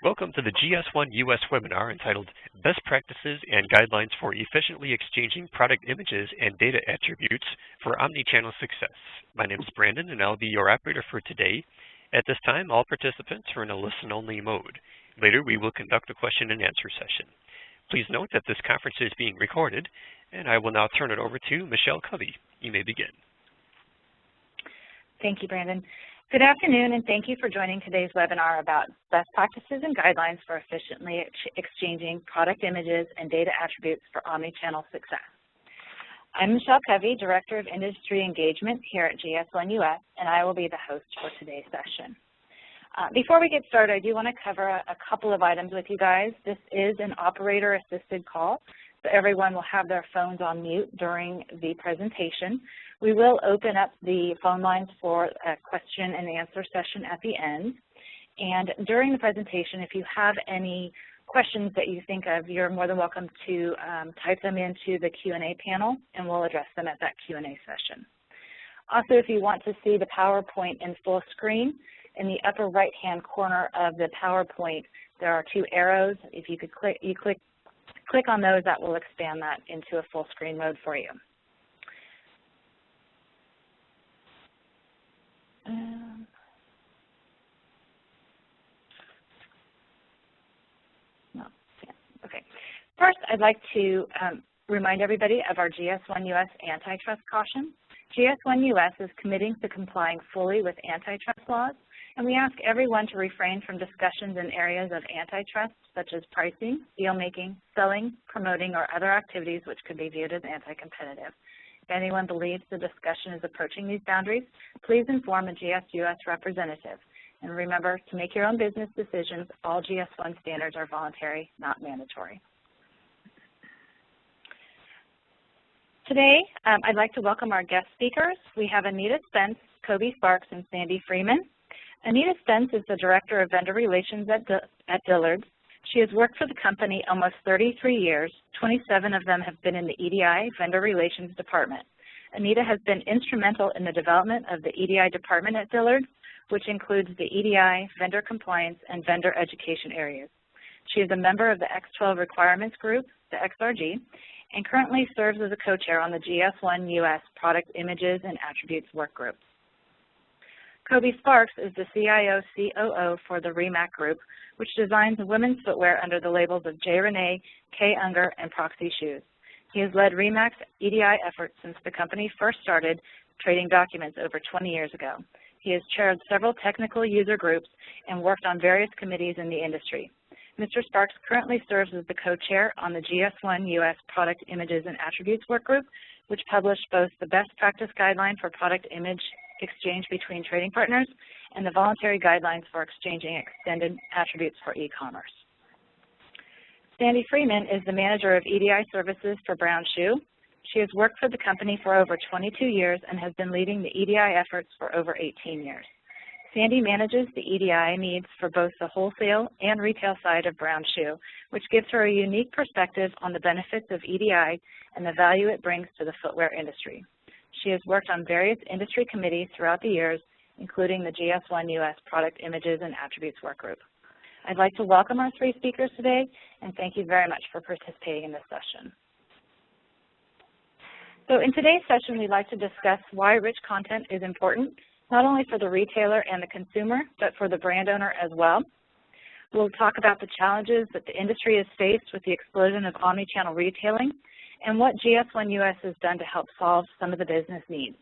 Welcome to the GS1 US webinar entitled Best Practices and Guidelines for Efficiently Exchanging Product Images and Data Attributes for Omni-Channel Success. My name is Brandon and I'll be your operator for today. At this time, all participants are in a listen-only mode. Later, we will conduct a question and answer session. Please note that this conference is being recorded, and I will now turn it over to Michelle Covey. You may begin. Thank you, Brandon. Good afternoon, and thank you for joining today's webinar about best practices and guidelines for efficiently exchanging product images and data attributes for omni-channel success. I'm Michelle Covey, Director of Industry Engagement here at GS1 US, and I will be the host for today's session. Before we get started, I do want to cover a couple of items with you guys. This is an operator-assisted call, so everyone will have their phones on mute during the presentation. We will open up the phone lines for a question and answer session at the end. And during the presentation, if you have any questions that you think of, you're more than welcome to type them into the Q&A panel, and we'll address them at that Q&A session. Also, if you want to see the PowerPoint in full screen, in the upper right-hand corner of the PowerPoint, there are two arrows. If you could click on those, that will expand that into a full screen mode for you. Okay. First, I'd like to remind everybody of our GS1 US antitrust caution. GS1 US is committing to complying fully with antitrust laws, and we ask everyone to refrain from discussions in areas of antitrust, such as pricing, deal-making, selling, promoting, or other activities which could be viewed as anti-competitive. If anyone believes the discussion is approaching these boundaries, please inform a GS1 representative. And remember, to make your own business decisions, all GS1 standards are voluntary, not mandatory. Today, I'd like to welcome our guest speakers. We have Anita Spence, Kobe Sparks, and Sandy Freeman. Anita Spence is the Director of Vendor Relations at Dillard's. She has worked for the company almost 33 years. 27 of them have been in the EDI Vendor Relations Department. Anita has been instrumental in the development of the EDI department at Dillard's, which includes the EDI, Vendor Compliance, and Vendor Education areas. She is a member of the X12 Requirements Group, the XRG, and currently serves as a co-chair on the GS1 US Product Images and Attributes Work Group. Kobe Sparks is the CIO/COO for the REMAC Group, which designs women's footwear under the labels of J.RENEE, K. Unger, and Proxy Shoes. He has led REMAC's EDI efforts since the company first started trading documents over 20 years ago. He has chaired several technical user groups and worked on various committees in the industry. Mr. Sparks currently serves as the co-chair on the GS1 US Product Images and Attributes Work Group, which published both the Best Practice Guideline for Product Image Exchange between Trading Partners and the Voluntary Guidelines for Exchanging Extended Attributes for E-commerce. Sandy Freeman is the Manager of EDI Services for Brown Shoe. She has worked for the company for over 22 years and has been leading the EDI efforts for over 18 years. Sandy manages the EDI needs for both the wholesale and retail side of Brown Shoe, which gives her a unique perspective on the benefits of EDI and the value it brings to the footwear industry. She has worked on various industry committees throughout the years, including the GS1 US Product Images and Attributes Work Group. I'd like to welcome our three speakers today, and thank you very much for participating in this session. So in today's session, we'd like to discuss why rich content is important, not only for the retailer and the consumer, but for the brand owner as well. We'll talk about the challenges that the industry has faced with the explosion of omni-channel retailing and what GS1 US has done to help solve some of the business needs.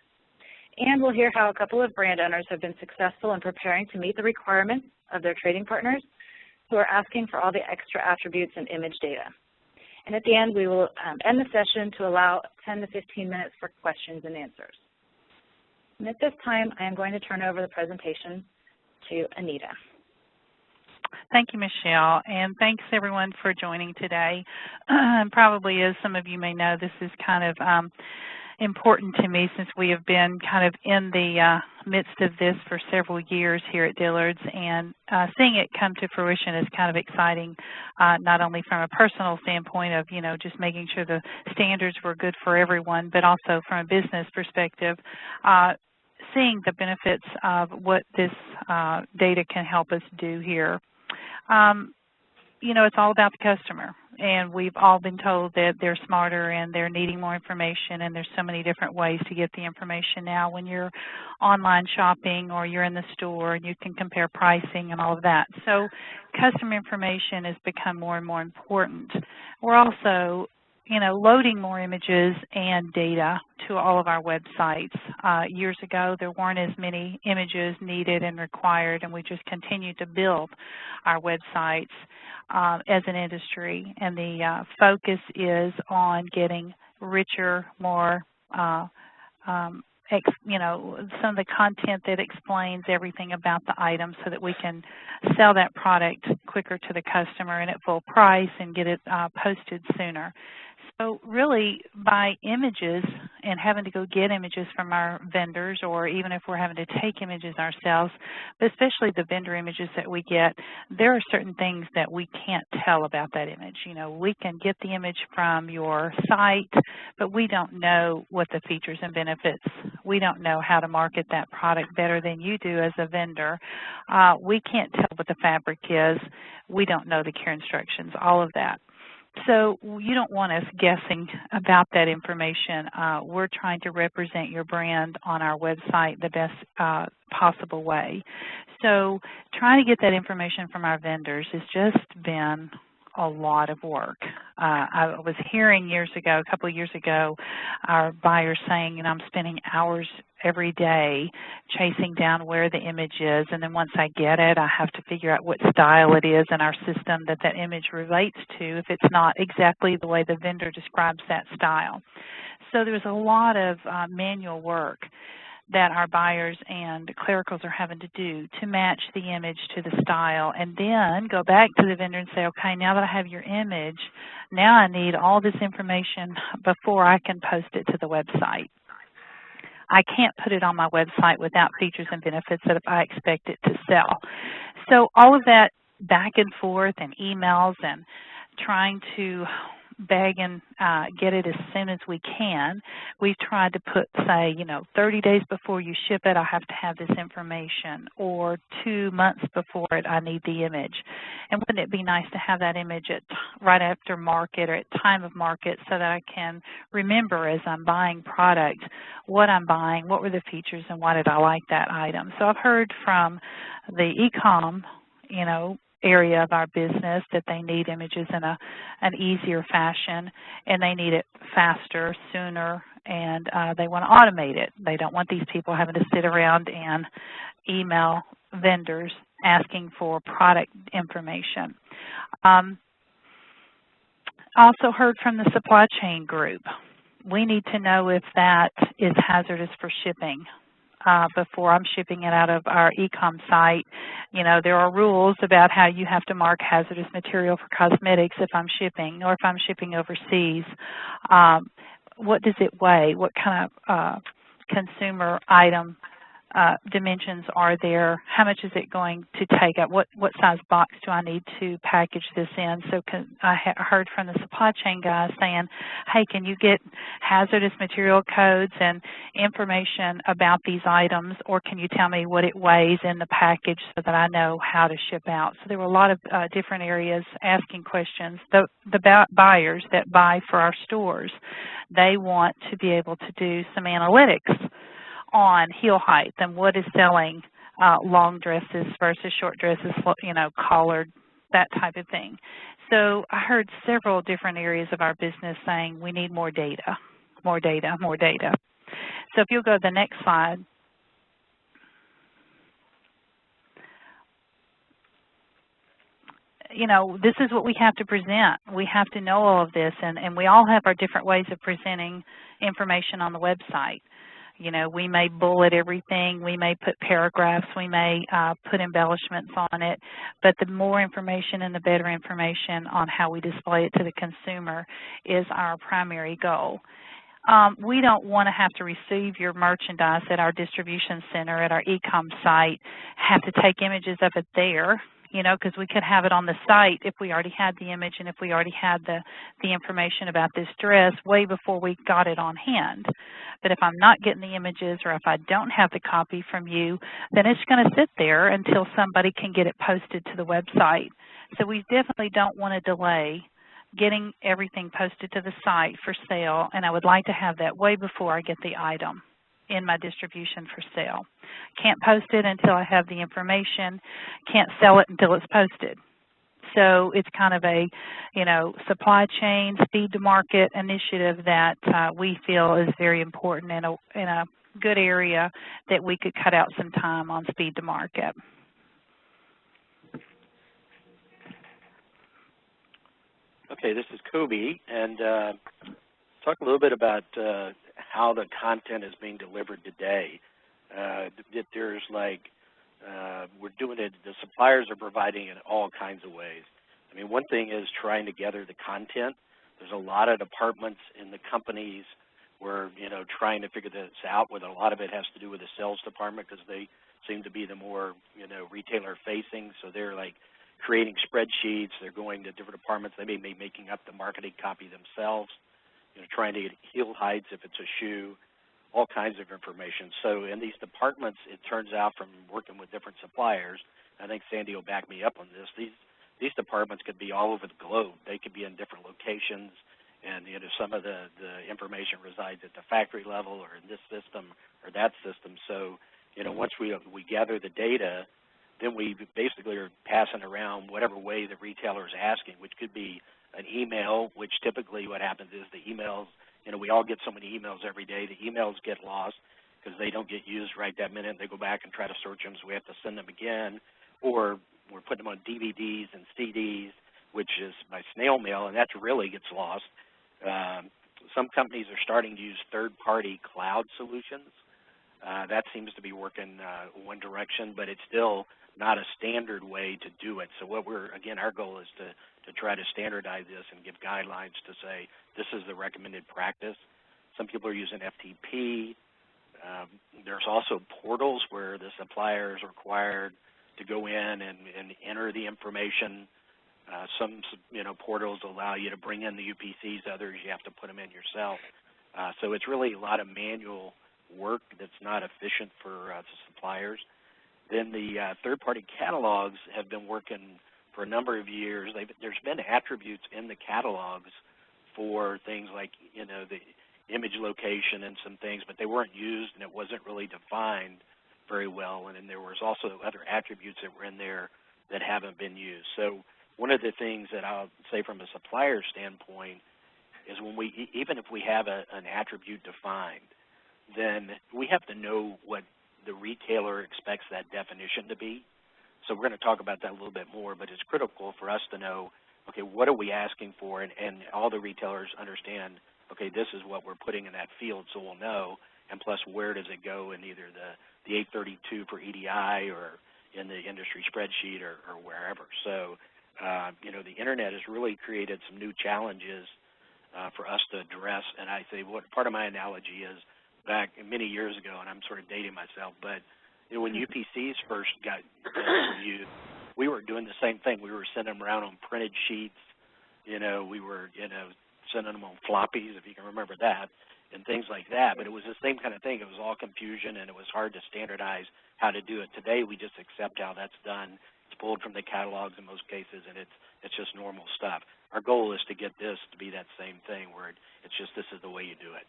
And we'll hear how a couple of brand owners have been successful in preparing to meet the requirements of their trading partners who are asking for all the extra attributes and image data. And at the end, we will end the session to allow 10 to 15 minutes for questions and answers. And at this time, I am going to turn over the presentation to Anita. Thank you, Michelle, and thanks everyone for joining today. Probably, as some of you may know, this is kind of important to me since we have been kind of in the midst of this for several years here at Dillard's, and seeing it come to fruition is kind of exciting, not only from a personal standpoint of, just making sure the standards were good for everyone, but also from a business perspective, seeing the benefits of what this data can help us do here. you know, it's all about the customer. And we've all been told that they're smarter and they're needing more information, and there's so many different ways to get the information now when you're online shopping or you're in the store and you can compare pricing and all of that. So customer information has become more and more important. We're also, you know, loading more images and data to all of our websites. Years ago, there weren't as many images needed and required, and we just continued to build our websites as an industry. And the focus is on getting richer, more, you know, some of the content that explains everything about the item so that we can sell that product quicker to the customer and at full price and get it posted sooner. So really, by images and having to go get images from our vendors, or even if we're having to take images ourselves, but especially the vendor images that we get, there are certain things that we can't tell about that image. You know, we can get the image from your site, but we don't know what the features and benefits. We don't know how to market that product better than you do as a vendor. We can't tell what the fabric is. We don't know the care instructions, all of that. So you don't want us guessing about that information. We're trying to represent your brand on our website the best possible way. So trying to get that information from our vendors has just been a lot of work. I was hearing years ago, a couple of years ago, our buyers saying, you know, I'm spending hours every day chasing down where the image is, and then once I get it, I have to figure out what style it is in our system that that image relates to if it's not exactly the way the vendor describes that style. So there's a lot of manual work that our buyers and clericals are having to do to match the image to the style, and then go back to the vendor and say, okay, now that I have your image, now I need all this information before I can post it to the website. I can't put it on my website without features and benefits that if I expect it to sell. So all of that back and forth and emails and trying to bag and get it as soon as we can. We've tried to put, say, you know, 30 days before you ship it, I have to have this information, or 2 months before it, I need the image. And wouldn't it be nice to have that image at right after market or at time of market so that I can remember as I'm buying product what I'm buying, what were the features, and why did I like that item. So I've heard from the e-com, you know, area of our business that they need images in an easier fashion, and they need it faster, sooner, and they want to automate it. They don't want these people having to sit around and email vendors asking for product information. Also heard from the supply chain group. We need to know if that is hazardous for shipping. Before I'm shipping it out of our e-com site. You know, there are rules about how you have to mark hazardous material for cosmetics if I'm shipping, or if I'm shipping overseas. What does it weigh? What kind of consumer item dimensions are there? How much is it going to take? What size box do I need to package this in? So I heard from the supply chain guys saying, hey, can you get hazardous material codes and information about these items, or can you tell me what it weighs in the package so that I know how to ship out? So there were a lot of different areas asking questions. The buyers that buy for our stores, they want to be able to do some analytics on heel height and what is selling long dresses versus short dresses, you know, collared, that type of thing. So I heard several different areas of our business saying we need more data, more data, more data. So if you'll go to the next slide. You know, this is what we have to present. We have to know all of this, and we all have our different ways of presenting information on the website. You know, we may bullet everything, we may put paragraphs, we may put embellishments on it, but the more information and the better information on how we display it to the consumer is our primary goal. We don't want to have to receive your merchandise at our distribution center, at our e-com site, have to take images of it there, you know, because we could have it on the site if we already had the image and if we already had the information about this dress way before we got it on hand. But if I'm not getting the images, or if I don't have the copy from you, then it's going to sit there until somebody can get it posted to the website. So we definitely don't want to delay getting everything posted to the site for sale, and I would like to have that way before I get the item in my distribution for sale. Can't post it until I have the information, can't sell it until it's posted. So it's kind of a, supply chain, speed to market initiative that we feel is very important in a good area that we could cut out some time on speed to market. Okay, this is Kobe, and talk a little bit about how the content is being delivered today. There's we're doing it, the suppliers are providing it in all kinds of ways. I mean, one thing is trying to gather the content. There's a lot of departments in the companies where, trying to figure this out, where a lot of it has to do with the sales department because they seem to be the more, retailer facing. So they're like creating spreadsheets, they're going to different departments, they may be making up the marketing copy themselves, trying to get heel heights if it's a shoe, all kinds of information. So in these departments, it turns out from working with different suppliers, I think Sandy will back me up on this, these departments could be all over the globe. They could be in different locations, and some of the information resides at the factory level or in this system or that system. So once we gather the data, then we basically are passing around whatever way the retailer is asking, which could be an email, which typically what happens is the emails, we all get so many emails every day. The emails get lost because they don't get used right that minute. They go back and try to search them, so we have to send them again. Or we're putting them on DVDs and CDs, which is by snail mail, and that really gets lost. Some companies are starting to use third-party cloud solutions. That seems to be working one direction, but it's still not a standard way to do it. So our goal is to try to standardize this and give guidelines to say this is the recommended practice. Some people are using FTP. There's also portals where the supplier is required to go in and enter the information. Some portals allow you to bring in the UPCs, others you have to put them in yourself. So it's really a lot of manual work that's not efficient for the suppliers. Then the third-party catalogs have been working for a number of years. There's been attributes in the catalogs for things like, the image location and some things, but they weren't used and it wasn't really defined very well. And then there was also other attributes that were in there that haven't been used. So one of the things that I'll say from a supplier standpoint is even if we have an attribute defined, then we have to know what the retailer expects that definition to be. So we're going to talk about that a little bit more, but it's critical for us to know, okay, what are we asking for? And all the retailers understand, okay, this is what we're putting in that field, so we'll know. And plus, where does it go in either the 832 for EDI or in the industry spreadsheet or wherever. So, the Internet has really created some new challenges for us to address. And I say part of my analogy is back many years ago, and I'm sort of dating myself, but when UPCs first got used, we were doing the same thing. We were sending them around on printed sheets. We were, sending them on floppies, if you can remember that, and things like that. But it was the same kind of thing. It was all confusion, and it was hard to standardize how to do it. Today, we just accept how that's done. It's pulled from the catalogs in most cases, and it's just normal stuff. Our goal is to get this to be that same thing where it's just this is the way you do it.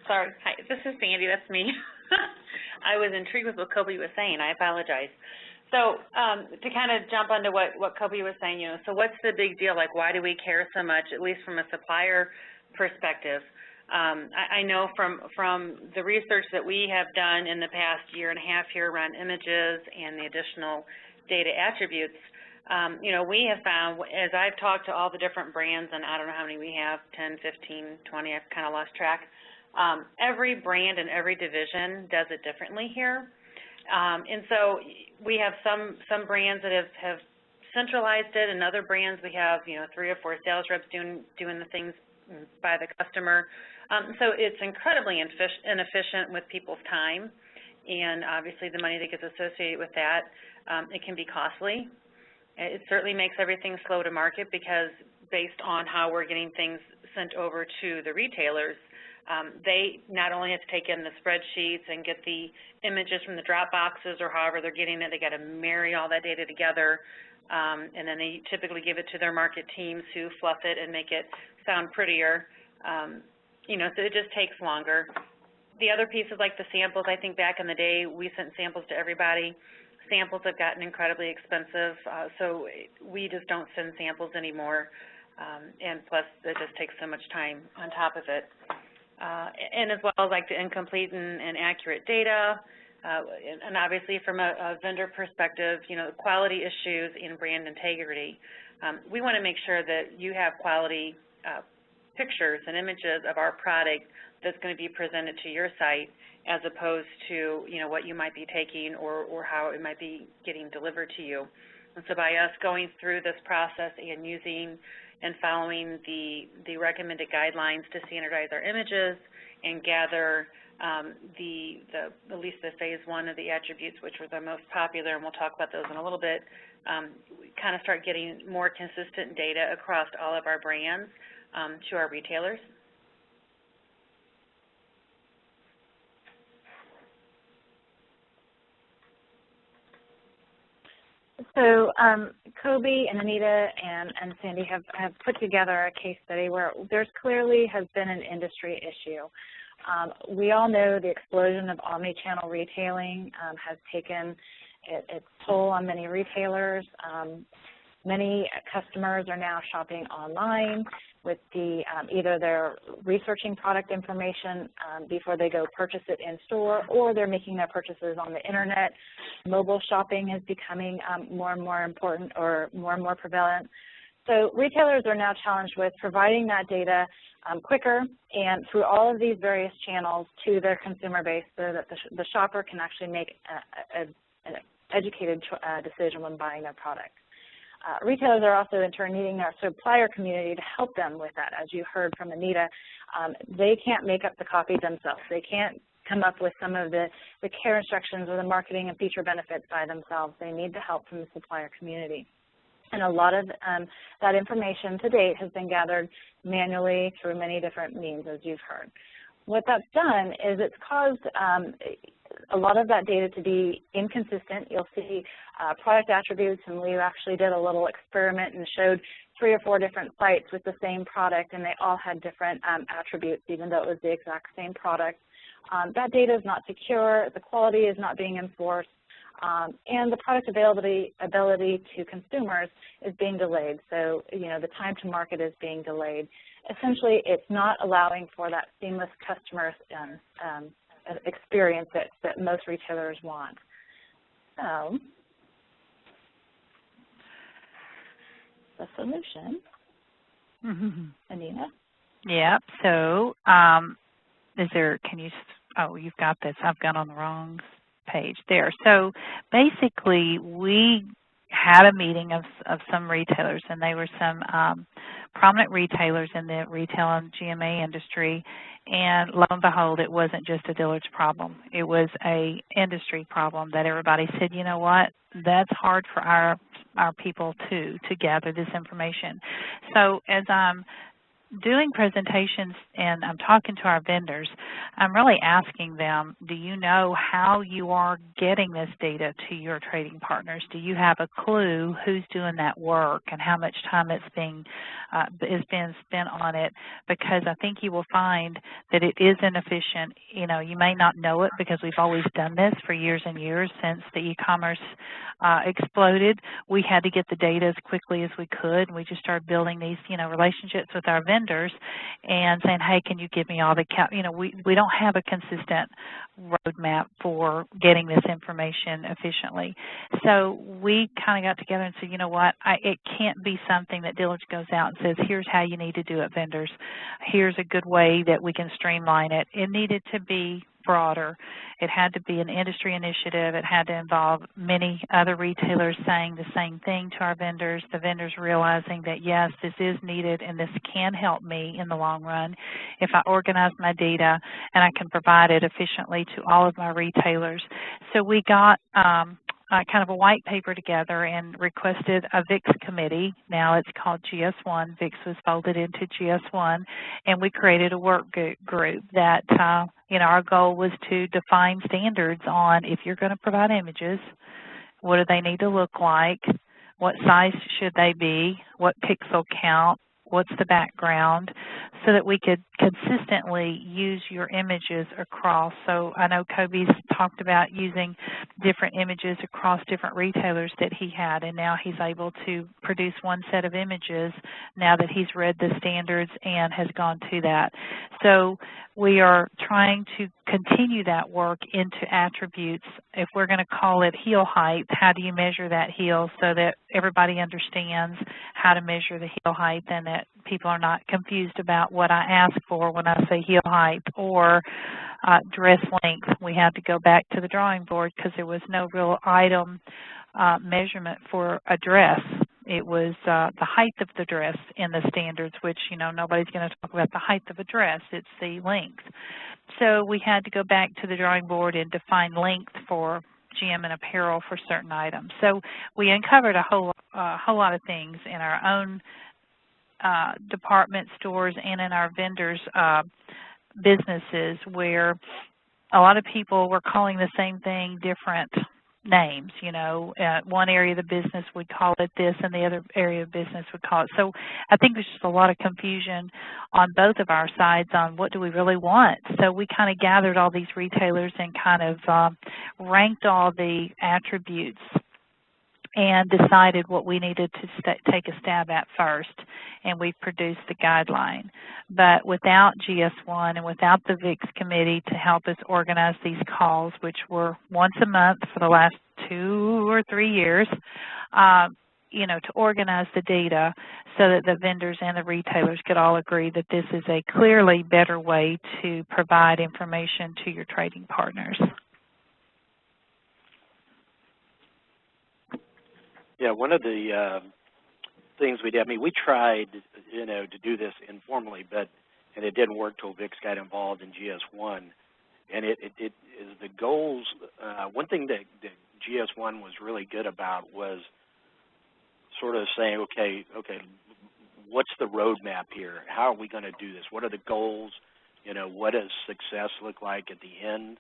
Sorry. Hi, this is Sandy. That's me. I was intrigued with what Kobe was saying. I apologize. So to kind of jump onto what Kobe was saying, so what's the big deal? Like, why do we care so much, at least from a supplier perspective? I know from the research that we have done in the past year and a half here around images and the additional data attributes, we have found, as I've talked to all the different brands, and I don't know how many we have, 10, 15, 20, I've kind of lost track. Every brand and every division does it differently here. And so we have some brands that have centralized it, and other brands we have, 3 or 4 sales reps doing the things by the customer. So it's incredibly inefficient with people's time, and obviously the money that gets associated with that. It can be costly. It certainly makes everything slow to market because based on how we're getting things sent over to the retailers, They not only have to take in the spreadsheets and get the images from the drop boxes or however they're getting it, they got to marry all that data together, and then they typically give it to their market teams who fluff it and make it sound prettier. So it just takes longer. The other piece is like the samples. I think back in the day, we sent samples to everybody. Samples have gotten incredibly expensive, so we just don't send samples anymore, and plus it just takes so much time on top of it. And as well as like the incomplete and accurate data, and obviously from a vendor perspective, quality issues in brand integrity. We want to make sure that you have quality pictures and images of our product that's going to be presented to your site, as opposed to what you might be taking or how it might be getting delivered to you. And so by us going through this process and using and following the recommended guidelines to standardize our images and gather at least the phase one of the attributes, which were the most popular, and we'll talk about those in a little bit, we kind of start getting more consistent data across all of our brands to our retailers. So Kobe and Anita and Sandy have put together a case study where there's clearly has been an industry issue. We all know the explosion of omni-channel retailing has taken its toll on many retailers. Many customers are now shopping online with either they're researching product information before they go purchase it in store, or they're making their purchases on the internet. Mobile shopping is becoming more and more important or more and more prevalent. So retailers are now challenged with providing that data quicker and through all of these various channels to their consumer base so that the shopper can actually make an educated decision when buying their product. Retailers are also in turn needing their supplier community to help them with that. As you heard from Anita, they can't make up the copy themselves. They can't come up with some of the care instructions or the marketing and feature benefits by themselves. They need the help from the supplier community. And a lot of that information to date has been gathered manually through many different means, as you've heard. What that's done is it's caused a lot of that data to be inconsistent. You'll see product attributes, and we actually did a little experiment and showed 3 or 4 different sites with the same product, and they all had different attributes, even though it was the exact same product. That data is not secure, the quality is not being enforced, and the product ability to consumers is being delayed. So, the time to market is being delayed. Essentially, it's not allowing for that seamless customer experience that most retailers want. So, the solution, Anita? Yep. So, you've got this. I've got on the wrong page there. So basically, we had a meeting of some retailers, and they were some prominent retailers in the retail and GMA industry, and lo and behold, it wasn't just a Dillard's problem. It was a industry problem that everybody said, you know what, that's hard for our people to gather this information. So as I'm doing presentations and I'm talking to our vendors, I'm really asking them, do you know how you are getting this data to your trading partners? Do you have a clue who's doing that work and how much time is being spent on it? Because I think you will find that it is inefficient. You may not know it because we've always done this for years and years since the e-commerce exploded. We had to get the data as quickly as we could. We just started building these, relationships with our vendors and saying, hey, can you give me all the we don't have a consistent roadmap for getting this information efficiently. So we kind of got together and said, you know what, it can't be something that Dillard's goes out and says, here's how you need to do it, vendors. Here's a good way that we can streamline it. It needed to be broader. It had to be an industry initiative. It had to involve many other retailers saying the same thing to our vendors, the vendors realizing that, yes, this is needed and this can help me in the long run if I organize my data and I can provide it efficiently to all of my retailers. So we got kind of a white paper together and requested a VIX committee. Now it's called GS1. VIX was folded into GS1, and we created a work group that, our goal was to define standards on if you're going to provide images, what do they need to look like, what size should they be, what pixel count, what's the background, so that we could consistently use your images across. So I know Kobe's talked about using different images across different retailers that he had, and now he's able to produce one set of images now that he's read the standards and has gone to that. So we are trying to continue that work into attributes. If we're going to call it heel height, how do you measure that heel so that everybody understands how to measure the heel height and that people are not confused about what I ask for when I say heel height, or dress length. We had to go back to the drawing board because there was no real item measurement for a dress. It was the height of the dress in the standards, which, nobody's going to talk about the height of a dress. It's the length. So we had to go back to the drawing board and define length for gym and apparel for certain items. So we uncovered a whole lot of things in our own department stores and in our vendors' businesses, where a lot of people were calling the same thing different names. One area of the business would call it this and the other area of business would call it. So I think there's just a lot of confusion on both of our sides on what do we really want. So we kind of gathered all these retailers and kind of ranked all the attributes and decided what we needed to take a stab at first, and we produced the guideline. But without GS1 and without the VIX committee to help us organize these calls, which were once a month for the last 2 or 3 years, to organize the data so that the vendors and the retailers could all agree that this is a clearly better way to provide information to your trading partners. Yeah, one of the things we did, we tried, to do this informally, and it didn't work till VIX got involved in GS1. And it is the goals. One thing that GS1 was really good about was sort of saying, okay, what's the roadmap here? How are we going to do this? What are the goals? What does success look like at the end?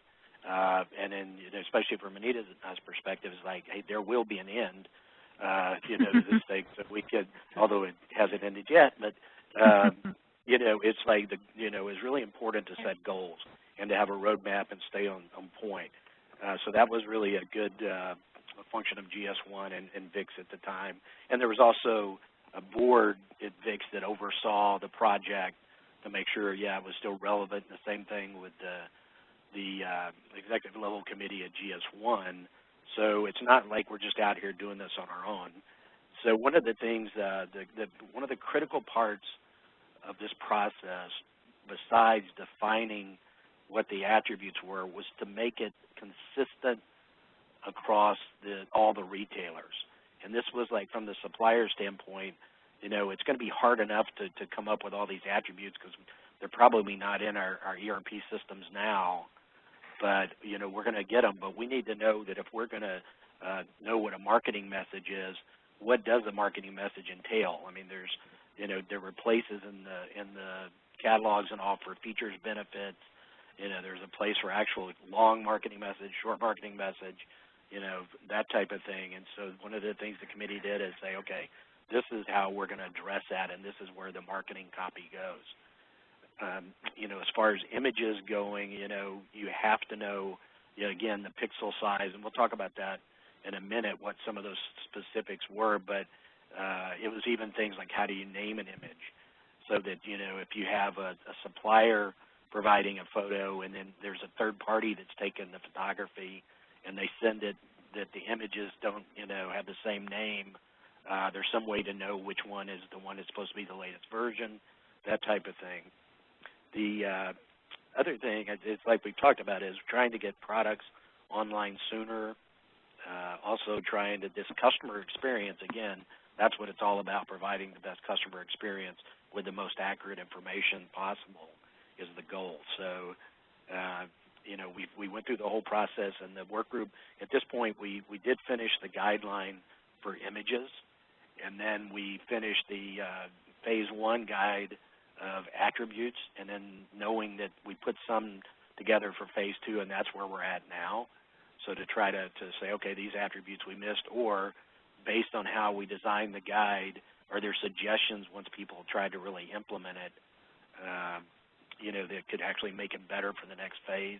And then, especially from Anita's perspective, it's like, hey, there will be an end. To this thing, so we could, although it hasn't ended yet, but it's like it's really important to set goals and to have a roadmap and stay on point. So that was really a good function of GS1 and VIX at the time. And there was also a board at VIX that oversaw the project to make sure, it was still relevant. And the same thing with the executive level committee at GS1. So it's not like we're just out here doing this on our own. So one of the things, one of the critical parts of this process, besides defining what the attributes were, was to make it consistent across all the retailers. And this was like from the supplier standpoint, it's going to be hard enough to come up with all these attributes because they're probably not in our ERP systems now. But, we're going to get them. But we need to know that if we're going to know what a marketing message is, what does a marketing message entail? There's, there were places in the catalogs and all for features, benefits. There's a place for actual long marketing message, short marketing message, that type of thing. And so one of the things the committee did is say, okay, this is how we're going to address that, and this is where the marketing copy goes. As far as images going, you have to know, again, the pixel size, and we'll talk about that in a minute, what some of those specifics were, but it was even things like how do you name an image so that, if you have a supplier providing a photo and then there's a third party that's taken the photography and they send it, that the images don't, have the same name, there's some way to know which one is the one that's supposed to be the latest version, that type of thing. The other thing, it's like we talked about, is trying to get products online sooner. Also trying to, this customer experience, again, that's what it's all about, providing the best customer experience with the most accurate information possible is the goal. So, we went through the whole process, and the work group, at this point, we did finish the guideline for images, and then we finished the phase 1 guide of attributes, and then knowing that we put some together for phase 2, and that's where we're at now. So to try to say, okay, these attributes we missed, or based on how we designed the guide, are there suggestions once people try to really implement it, that could actually make it better for the next phase.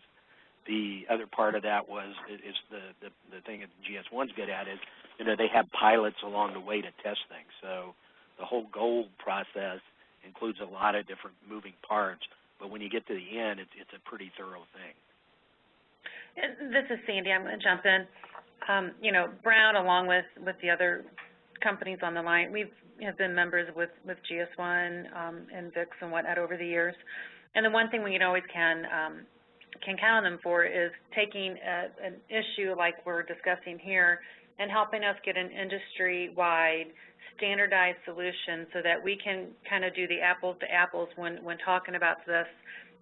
The other part of that is the thing that GS1's good at is, they have pilots along the way to test things. So the whole goal process includes a lot of different moving parts, but when you get to the end, it's a pretty thorough thing. This is Sandy. I'm going to jump in. Brown, along with the other companies on the line, we have been members with GS1 and VIX and whatnot over the years. And the one thing we always can count on them for is taking an issue like we're discussing here and helping us get an industry-wide standardized solution so that we can kind of do the apples to apples when talking about this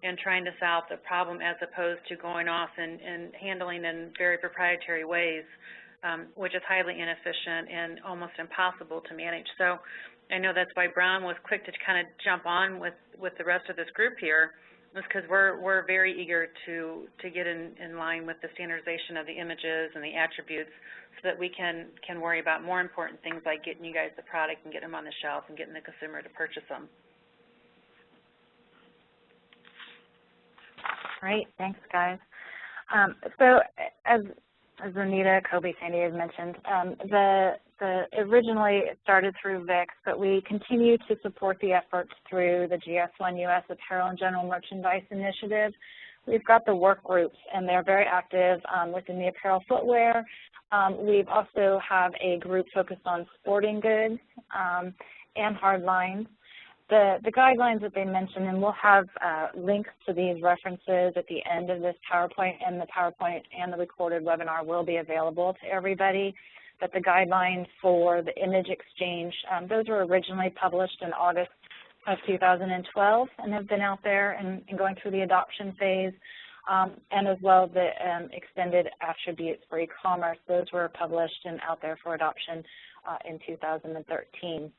and trying to solve the problem, as opposed to going off and handling in very proprietary ways, which is highly inefficient and almost impossible to manage. So I know that's why Brown was quick to kind of jump on with the rest of this group here, was because we're very eager to get in line with the standardization of the images and the attributes so that we can worry about more important things like getting you guys the product and getting them on the shelf and getting the consumer to purchase them. Great, thanks, guys. So as Anita, Kobe, Sandy has mentioned, originally it started through VIX, but we continue to support the efforts through the GS1 U.S. Apparel and General Merchandise Initiative. We've got the work groups, and they're very active within the apparel footwear. We've also have a group focused on sporting goods and hard lines. The guidelines that they mentioned, and we'll have links to these references at the end of this PowerPoint, and the PowerPoint and the recorded webinar will be available to everybody. But the guidelines for the image exchange, those were originally published in August of 2012 and have been out there and going through the adoption phase, and as well the extended attributes for e-commerce. Those were published and out there for adoption in 2013.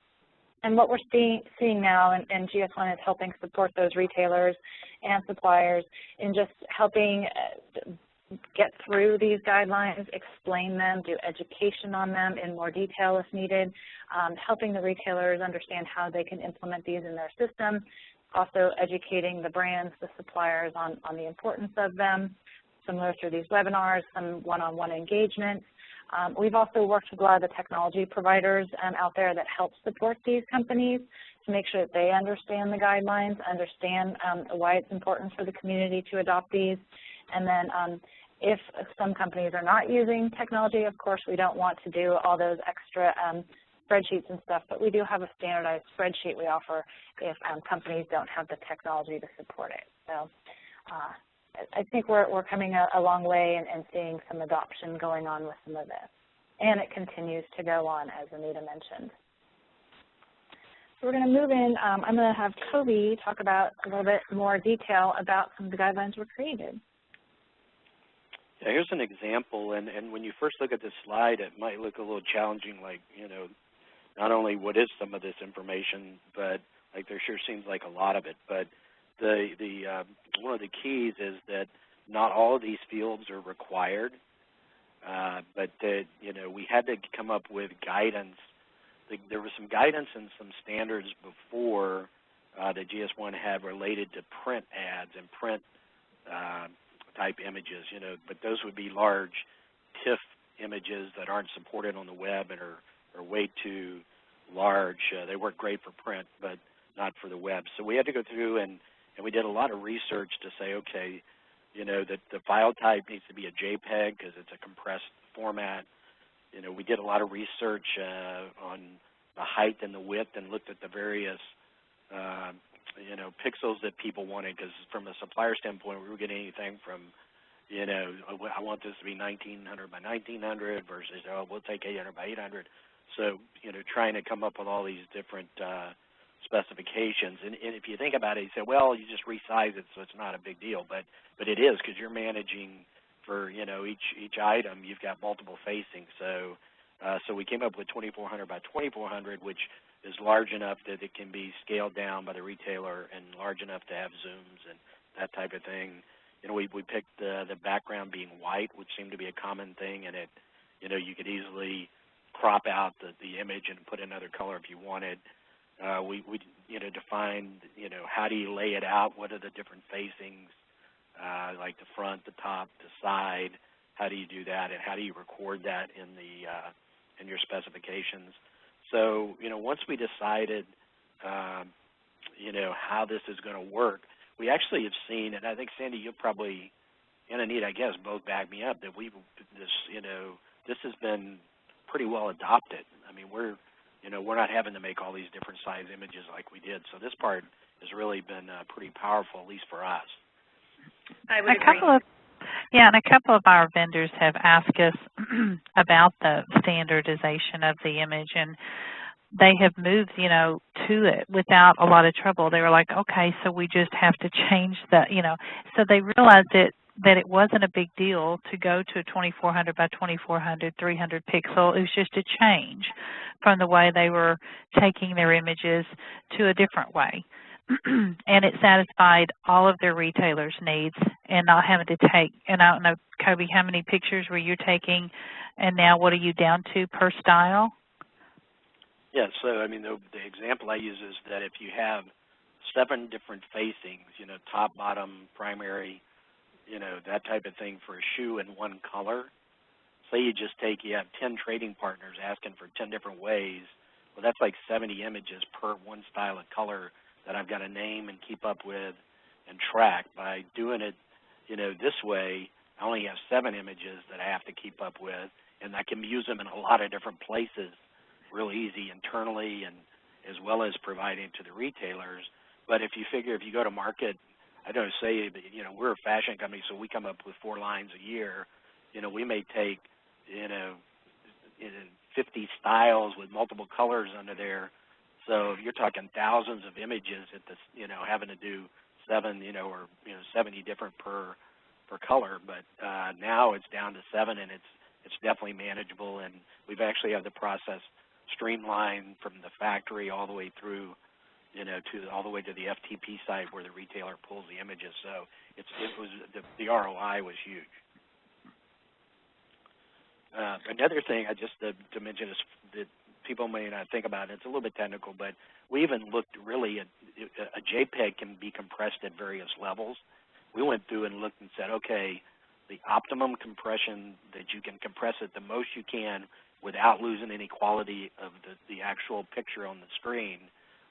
And what we're seeing now, and GS1 is helping support those retailers and suppliers in just helping get through these guidelines, explain them, do education on them in more detail if needed, helping the retailers understand how they can implement these in their system, also educating the brands, the suppliers on the importance of them, similar through these webinars, some one-on-one engagement. We've also worked with a lot of the technology providers out there that help support these companies to make sure that they understand the guidelines, understand why it's important for the community to adopt these. And then if some companies are not using technology, of course, we don't want to do all those extra spreadsheets and stuff, but we do have a standardized spreadsheet we offer if companies don't have the technology to support it. So I think we're coming a long way and seeing some adoption going on with some of this. And it continues to go on, as Anita mentioned. So we're going to move in. I'm going to have Kobe talk about a little bit more detail about some of the guidelines were created. Yeah, here's an example, and when you first look at this slide, it might look a little challenging, like, not only what is some of this information, but like there sure seems like a lot of it. But one of the keys is that not all of these fields are required, but that we had to come up with guidance. There was some guidance and some standards before that GS1 had related to print ads and print type images, but those would be large TIFF images that aren't supported on the web and are way too large. They work great for print, but not for the web. So we had to go through and we did a lot of research to say, okay, that the file type needs to be a JPEG because it's a compressed format. We did a lot of research on the height and the width and looked at the various pixels that people wanted, because from a supplier standpoint, we were getting anything from, I want this to be 1900 by 1900 versus, we'll take 800 by 800. So, trying to come up with all these different specifications. And if you think about it, you say, well, you just resize it, so it's not a big deal. But it is, because you're managing for, you know, each item. You've got multiple facings. So we came up with 2400 by 2400, which is large enough that it can be scaled down by the retailer and large enough to have zooms and that type of thing. You know, we picked the background being white, which seemed to be a common thing, and it, you know, you could easily crop out the image and put another color if you wanted. We you know, defined, you know, how do you lay it out? What are the different facings, like the front, the top, the side? How do you do that, and how do you record that in the in your specifications? So, you know, once we decided, you know, how this is going to work, we actually have seen, and I think Sandy, you'll probably, and Anita, I guess, both back me up, that you know, this has been pretty well adopted. I mean, we're not having to make all these different size images like we did. So this part has really been pretty powerful, at least for us. I would agree. And a couple of our vendors have asked us about the standardization of the image, and they have moved, you know, to it without a lot of trouble. They were like, okay, so we just have to change the, you know, so they realized that it wasn't a big deal to go to a 2400 by 2400, 300 pixel. It was just a change from the way they were taking their images to a different way. And it satisfied all of their retailers' needs, and not having to take, and I don't know, Kobe, how many pictures were you taking, and now what are you down to per style? Yeah, so I mean, the example I use is that if you have 7 different facings, you know, top, bottom, primary, you know, that type of thing for a shoe in one color, say you have 10 trading partners asking for 10 different ways, well, that's like 70 images per one style of color that I've got to name and keep up with and track. By doing it, you know, this way, I only have 7 images that I have to keep up with, and I can use them in a lot of different places real easy internally, and as well as providing to the retailers. But if you figure, if you go to market, I don't say, you know, we're a fashion company, so we come up with 4 lines a year. You know, we may take, you know, 50 styles with multiple colors under there. So if you're talking thousands of images at this, you know, having to do 7, you know, or, you know, 70 different per color. But now it's down to 7, and it's definitely manageable. And we've actually had the process streamlined from the factory all the way through, you know, all the way to the FTP site where the retailer pulls the images. So the ROI was huge. Another thing I just to mention is that people may not think about it. It's a little bit technical, but we even looked really at a JPEG can be compressed at various levels. We went through and looked and said, okay, the optimum compression that you can compress it the most you can without losing any quality of the actual picture on the screen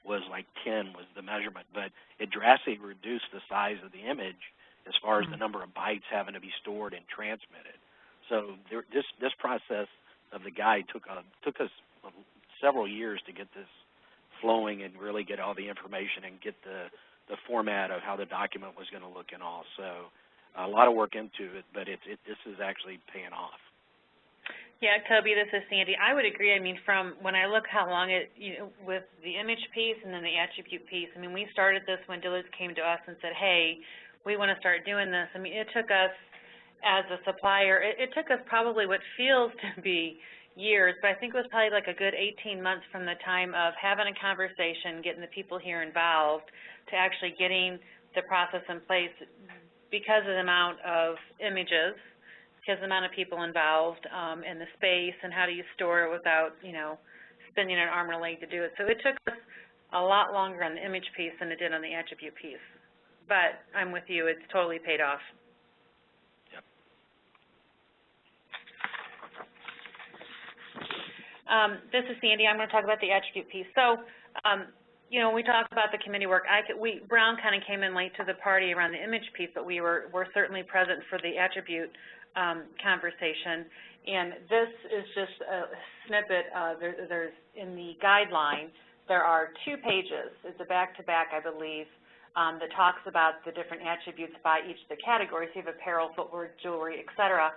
was like 10 was the measurement, but it drastically reduced the size of the image as far as the number of bytes having to be stored and transmitted. So this process of the guide took us several years to get this flowing and really get all the information and get the format of how the document was going to look and all. So a lot of work into it, but this is actually paying off. Yeah, Kobe, this is Sandy. I would agree. I mean, from when I look how long it, you know, with the image piece and then the attribute piece, I mean, we started this when Dillard's came to us and said, hey, we want to start doing this. I mean, it took us as a supplier, it took us probably what feels to be years, but I think it was probably like a good 18 months from the time of having a conversation, getting the people here involved, to actually getting the process in place because of the amount of images, because of the amount of people involved, and the space, and how do you store it without, you know, spending an arm and a leg to do it. So it took us a lot longer on the image piece than it did on the attribute piece. But I'm with you, it's totally paid off. This is Sandy. I'm going to talk about the attribute piece. So, you know, when we talk about the committee work, Brown kind of came in late to the party around the image piece, but we're certainly present for the attribute conversation. And this is just a snippet. There's in the guideline, there are 2 pages. It's a back-to-back, I believe, that talks about the different attributes by each of the categories. You have apparel, footwear, jewelry, et cetera.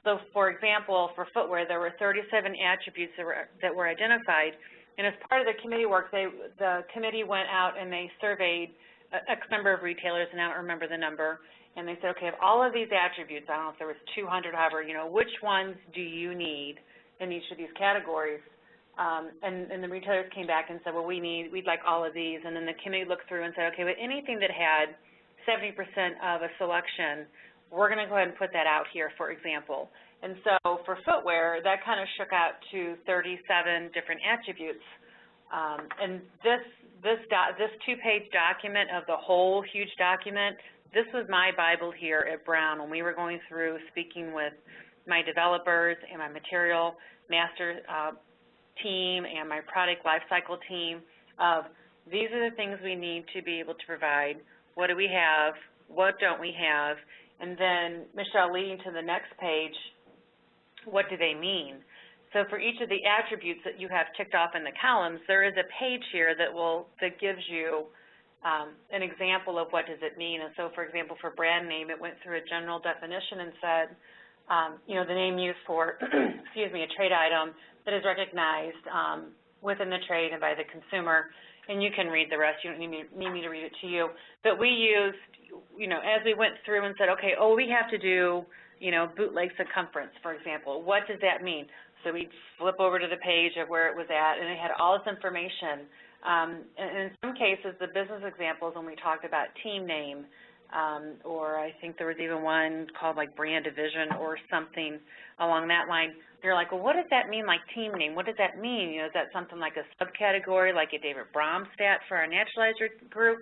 So, for example, for footwear, there were 37 attributes that were identified, And as part of the committee work, the committee went out and they surveyed X number of retailers, and I don't remember the number, and they said, okay, of all of these attributes, I don't know if there was 200, however, which ones do you need in each of these categories? And the retailers came back and said, well, we'd like all of these. And then the committee looked through and said, okay, but anything that had 70% of a selection, we're going to go ahead and put that out here, for example. And so for footwear, that kind of shook out to 37 different attributes. And this two-page document of the whole huge document, this was my Bible here at Brown when we were going through speaking with my developers and my material master team and my product lifecycle team of these are the things we need to be able to provide. What do we have? What don't we have? And then, Michelle, leading to the next page, what do they mean? So for each of the attributes that you have ticked off in the columns, there is a page here that gives you an example of what does it mean. And so, for example, for brand name, it went through a general definition and said, the name used for, excuse me, a trade item that is recognized within the trade and by the consumer. And you can read the rest. You don't need me to read it to you. But we used, as we went through and said, okay, we have to do, bootleg circumference, for example. What does that mean? So we'd flip over to the page of where it was at, and it had all this information. And in some cases, the business examples, when we talked about team name, or I think there was even one called like brand division or something along that line, they're like, well, what does that mean, like team name? What does that mean? Is that something like a subcategory, like a David Bromstat for our naturalizer group?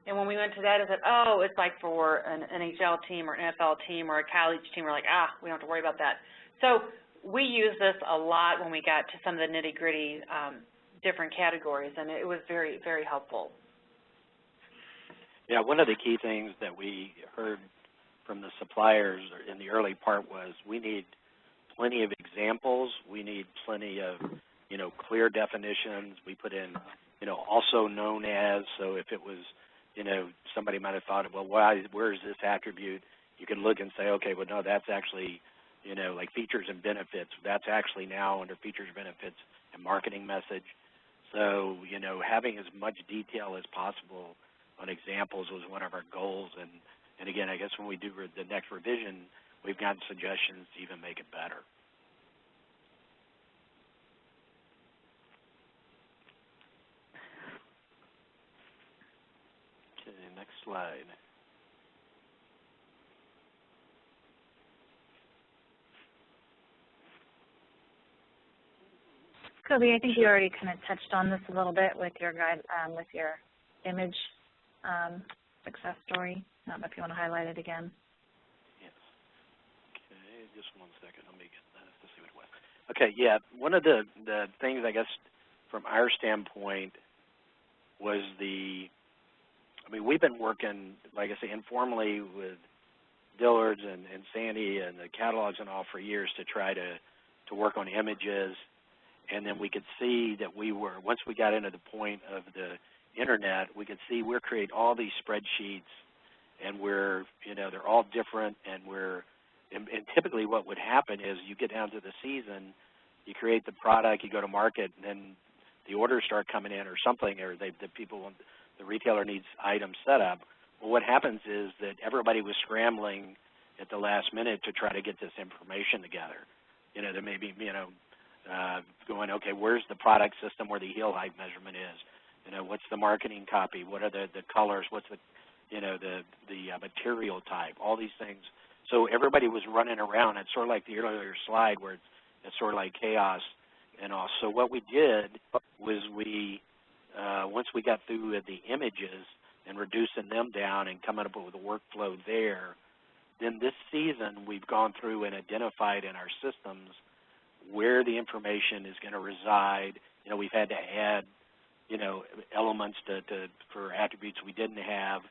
And when we went to that, I said, it's like for an NHL team or NFL team or a college team. We're like, we don't have to worry about that. So we use this a lot when we got to some of the nitty-gritty different categories, and it was very, very helpful. Yeah, one of the key things that we heard from the suppliers in the early part was we need plenty of examples. We need plenty of, clear definitions. We put in, also known as, so if it was, somebody might have thought, well, where is this attribute? You can look and say, okay, well, no, that's actually, like features and benefits. That's actually now under features, benefits, and marketing message. So, having as much detail as possible on examples was one of our goals. And again, I guess when we do the next revision, we've gotten suggestions to even make it better. Okay, next slide. Kobe, I think you already kind of touched on this a little bit with your with your image success story. I don't know if you want to highlight it again. Yes. Okay, just one second. Let me get that to see what it was. Okay, yeah. One of the things, I guess, from our standpoint was we've been working, like I say, informally with Dillard's and Sandy and the catalogs and all for years to try to work on images. And then we could see that once we got into the point of the internet, we could see we're creating all these spreadsheets, and they're all different, and typically what would happen is you get down to the season, you create the product, you go to market, and then the orders start coming in or something, or the retailer needs items set up. Well, what happens is that everybody was scrambling at the last minute to try to get this information together. There may be, going, okay, where's the product system where the heel height measurement is? What's the marketing copy? What are the colors? What's the material type? All these things. So everybody was running around. It's sort of like the earlier slide where it's sort of like chaos and all. So what we did was once we got through the images and reducing them down and coming up with a workflow there, then this season we've gone through and identified in our systems where the information is going to reside. We've had to add, elements for attributes we didn't have,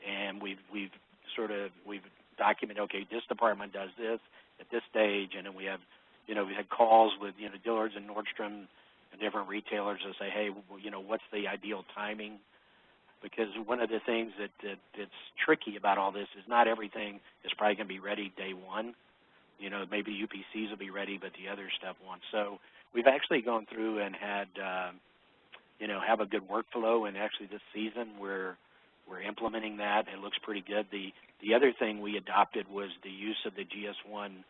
and we've documented, okay, this department does this at this stage, and then we have, we had calls with, Dillard's and Nordstrom and different retailers to say, hey, what's the ideal timing? Because one of the things that's tricky about all this is not everything is probably going to be ready day one. Maybe UPCs will be ready, but the other stuff won't. So we've actually gone through and had have a good workflow, and actually this season we're implementing that. It looks pretty good. The other thing we adopted was the use of the GS1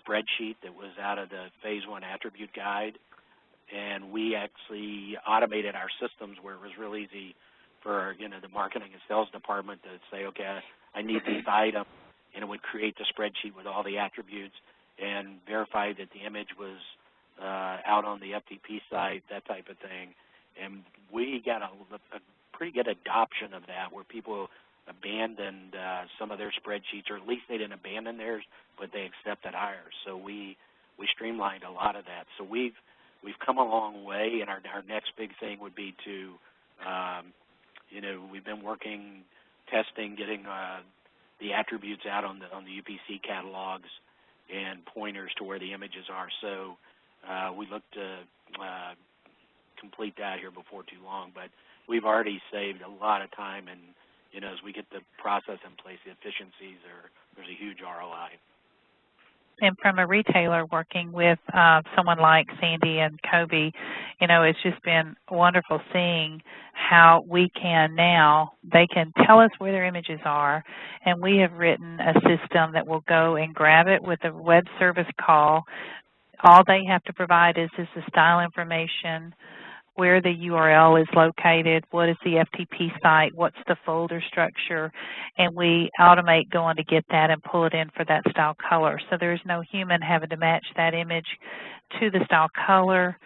spreadsheet that was out of the Phase 1 attribute guide, and we actually automated our systems where it was real easy for the marketing and sales department to say, okay, I need these items, and it would create the spreadsheet with all the attributes and verify that the image was out on the FTP site, that type of thing. And we got a pretty good adoption of that, where people abandoned some of their spreadsheets, or at least they didn't abandon theirs, but they accepted ours. So we streamlined a lot of that. So we've come a long way, and our next big thing would be to, we've been working, testing, getting the attributes out on the UPC catalogs and pointers to where the images are. So we look to complete that here before too long, but we've already saved a lot of time, and as we get the process in place, the efficiencies there's a huge ROI. And from a retailer working with someone like Sandy and Kobe, it's just been wonderful seeing how we can now, they can tell us where their images are, and we have written a system that will go and grab it with a web service call. All they have to provide is the style information, where the URL is located, what is the FTP site, what's the folder structure, and we automate going to get that and pull it in for that style color. So there's no human having to match that image to the style color.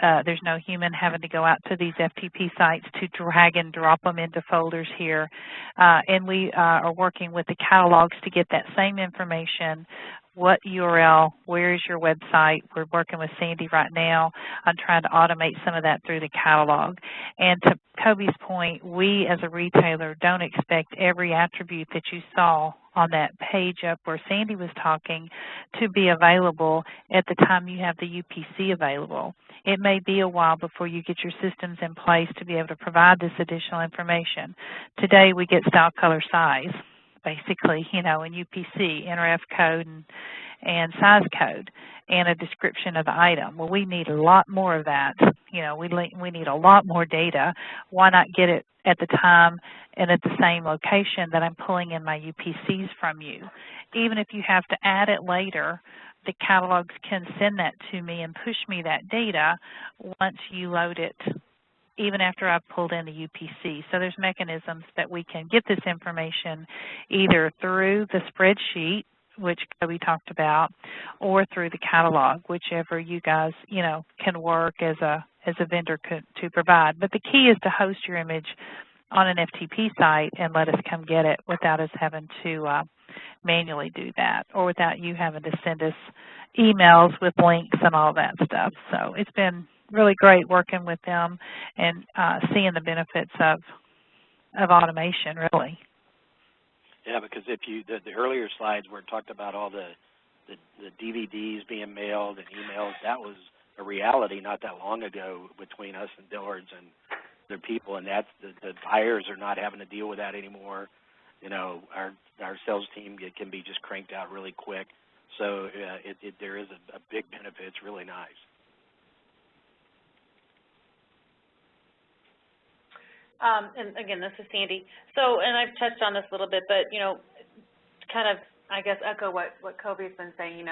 There's no human having to go out to these FTP sites to drag and drop them into folders here. And we are working with the catalogs to get that same information. What URL, where is your website? We're working with Sandy right now on trying to automate some of that through the catalog. And to Kobe's point, we as a retailer don't expect every attribute that you saw on that page up where Sandy was talking to be available at the time you have the UPC available. It may be a while before you get your systems in place to be able to provide this additional information. Today we get style, color, size, basically, in UPC, NRF code and size code, and a description of the item. Well, we need a lot more of that. We need a lot more data. Why not get it at the time and at the same location that I'm pulling in my UPCs from you? Even if you have to add it later, the catalogs can send that to me and push me that data once you load it, even after I've pulled in the UPC. So there's mechanisms that we can get this information either through the spreadsheet, which Kobe talked about, or through the catalog, whichever you guys, can work as a vendor to provide. But the key is to host your image on an FTP site and let us come get it without us having to manually do that, or without you having to send us emails with links and all that stuff. So it's been really great working with them and seeing the benefits of automation, really. Yeah, because if the earlier slides where it talked about all the DVDs being mailed and emailed, that was a reality not that long ago between us and Dillard's and other people, and that's the buyers are not having to deal with that anymore. Our sales team can be just cranked out really quick. So there is a big benefit. It's really nice. And again, this is Sandy. So, and I've touched on this a little bit, but, kind of, I guess, echo what Kobe's been saying,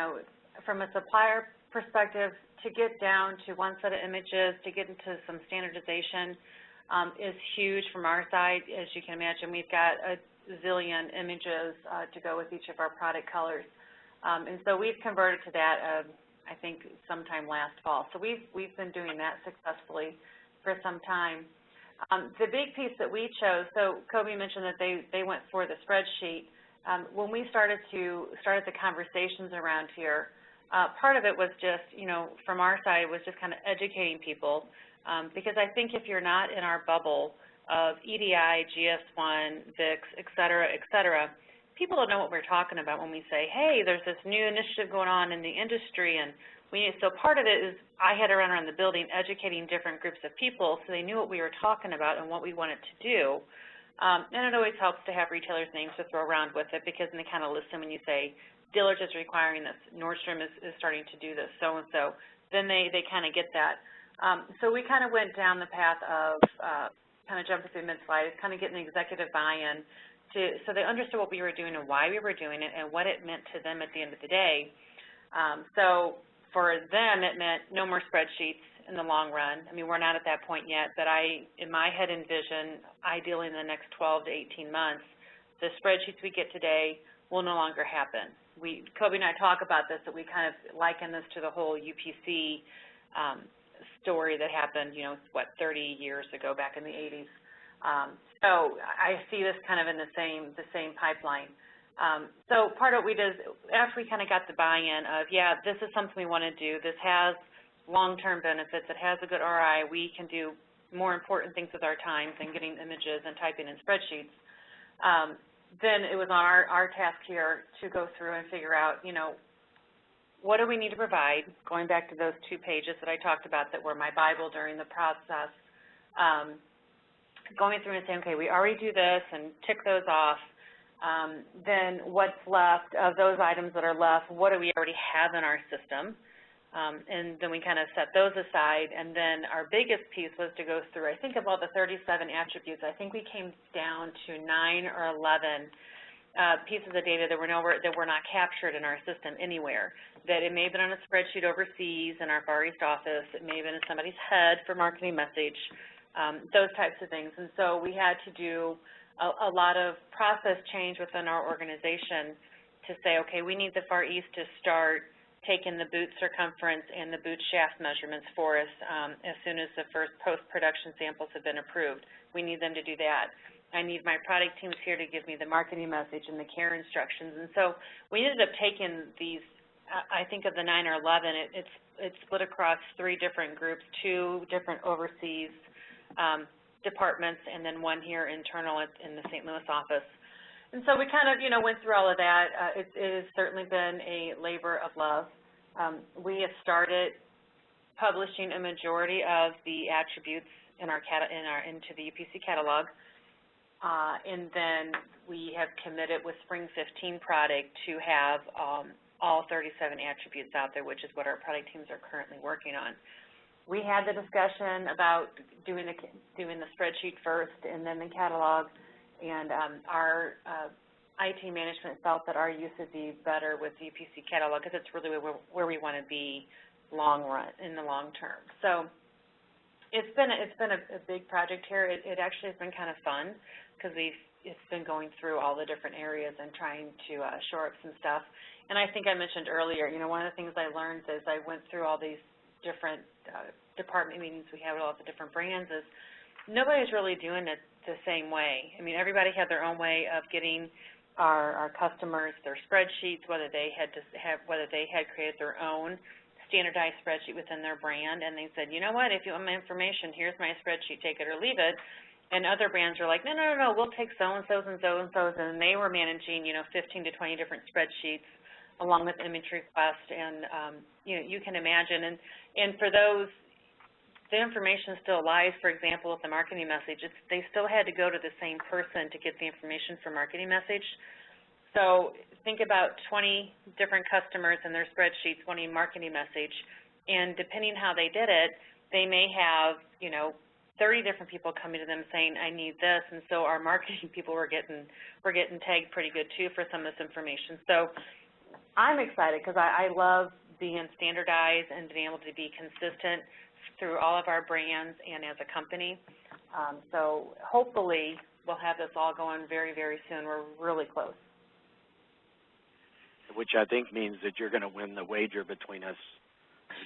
from a supplier perspective, to get down to one set of images, to get into some standardization is huge from our side. As you can imagine, we've got a zillion images to go with each of our product colors. And so we've converted to that, I think, sometime last fall. So we've been doing that successfully for some time. The big piece that we chose, so Kobe mentioned that they went for the spreadsheet. When we started the conversations around here, part of it was just, from our side, was just kind of educating people, because I think if you're not in our bubble of EDI, GS1, VIX, et cetera, people don't know what we're talking about when we say, hey, there's this new initiative going on in the industry, and so part of it is I had to run around the building educating different groups of people so they knew what we were talking about and what we wanted to do. And it always helps to have retailers' names to throw around with it, because then they kind of listen when you say, Dillard's is requiring this, Nordstrom is starting to do this, so-and-so. Then they kind of get that. So we kind of went down the path of kind of jumping through mid-slide, kind of getting the executive buy-in so they understood what we were doing and why we were doing it and what it meant to them at the end of the day. So for them, it meant no more spreadsheets in the long run. I mean, we're not at that point yet, but I, in my head, envision ideally in the next 12 to 18 months, the spreadsheets we get today will no longer happen. Kobe and I talk about this, that we kind of liken this to the whole UPC story that happened, 30 years ago, back in the 80s. So I see this kind of in the same pipeline. So part of what we did, after we kind of got the buy-in of, yeah, this is something we want to do, this has long-term benefits, it has a good ROI, we can do more important things with our time than getting images and typing in spreadsheets, then it was on our task here to go through and figure out, what do we need to provide, going back to those 2 pages that I talked about that were my Bible during the process, going through and saying, okay, we already do this and tick those off. Then what's left of those items that are left, what do we already have in our system? And then we kind of set those aside. And then our biggest piece was to go through, I think of all the 37 attributes, I think we came down to 9 or 11 pieces of data that were not captured in our system anywhere. That it may have been on a spreadsheet overseas in our Far East office, it may have been in somebody's head for marketing message, those types of things. And so we had to do a lot of process change within our organization to say, okay, we need the Far East to start taking the boot circumference and the boot shaft measurements for us as soon as the first post-production samples have been approved. We need them to do that. I need my product teams here to give me the marketing message and the care instructions. And so we ended up taking these, I think of the 9 or 11, it's split across 3 different groups, 2 different overseas departments, and then 1 here internal in the St. Louis office. And so we kind of, went through all of that. It has certainly been a labor of love. We have started publishing a majority of the attributes into the UPC catalog. And then we have committed with Spring 15 product to have all 37 attributes out there, which is what our product teams are currently working on. We had the discussion about doing the spreadsheet first and then the catalog, and our IT management felt that our use would be better with the UPC catalog because it's really where we want to be in the long term. So it's been a big project here. It actually has been kind of fun because it's been going through all the different areas and trying to shore up some stuff. And I think I mentioned earlier, one of the things I learned as I went through all these different department meetings we have with all the different brands is nobody's really doing it the same way. I mean, everybody had their own way of getting our customers their spreadsheets, whether they had created their own standardized spreadsheet within their brand, and they said, you know what, if you want my information, here's my spreadsheet, take it or leave it. And other brands are like, no, we'll take so-and-so's and so-and-so's, and they were managing, 15 to 20 different spreadsheets along with image request, and you can imagine. And for those, the information still lies. For example, with the marketing message, they still had to go to the same person to get the information for marketing message. So think about 20 different customers in their spreadsheets wanting marketing message, and depending how they did it, they may have 30 different people coming to them saying, I need this, and so our marketing people were getting tagged pretty good too for some of this information. So I'm excited because I love being standardized and being able to be consistent through all of our brands and as a company. So hopefully we'll have this all going very, very soon. We're really close. Which I think means that you're going to win the wager between us.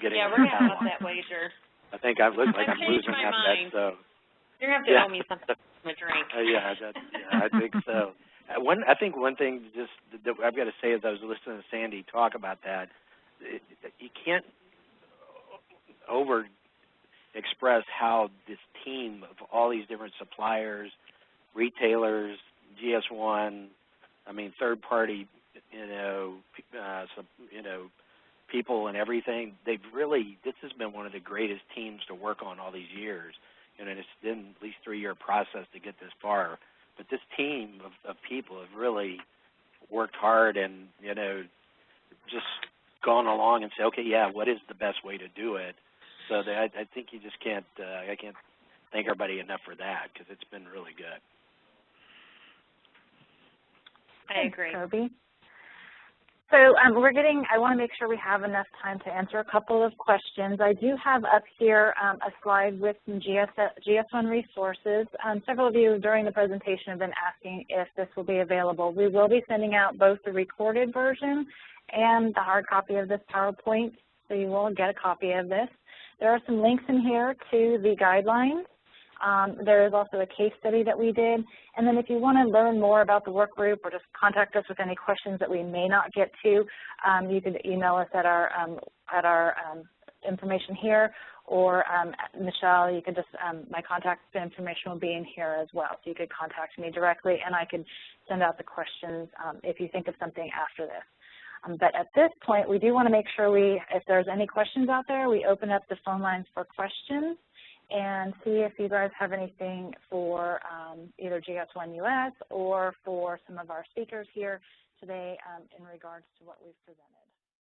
We're going to have that wager. I think I'm losing half that. So you're going to have to owe me something to drink. I think so. I think one thing that I've got to say as I was listening to Sandy talk about that, you can't over-express how this team of all these different suppliers, retailers, GS1, third-party, people and everything, this has been one of the greatest teams to work on all these years. And it's been at least a 3-year process to get this far. But this team of people have really worked hard and, just gone along and said, okay, what is the best way to do it? So I think you just can't, I can't thank everybody enough for that because it's been really good. I agree. Kobe. So I want to make sure we have enough time to answer a couple of questions. I do have up here a slide with some GS1 resources. Several of you during the presentation have been asking if this will be available. We will be sending out both the recorded version and the hard copy of this PowerPoint, so you will get a copy of this. There are some links in here to the guidelines. There is also a case study that we did. And then if you want to learn more about the work group or just contact us with any questions that we may not get to, you could email us at our information here, or Michelle, you could just, my contact information will be in here as well. So you could contact me directly and I could send out the questions if you think of something after this. But at this point, we do want to make sure if there's any questions out there, we open up the phone lines for questions and see if you guys have anything for either GS1 US or for some of our speakers here today in regards to what we've presented.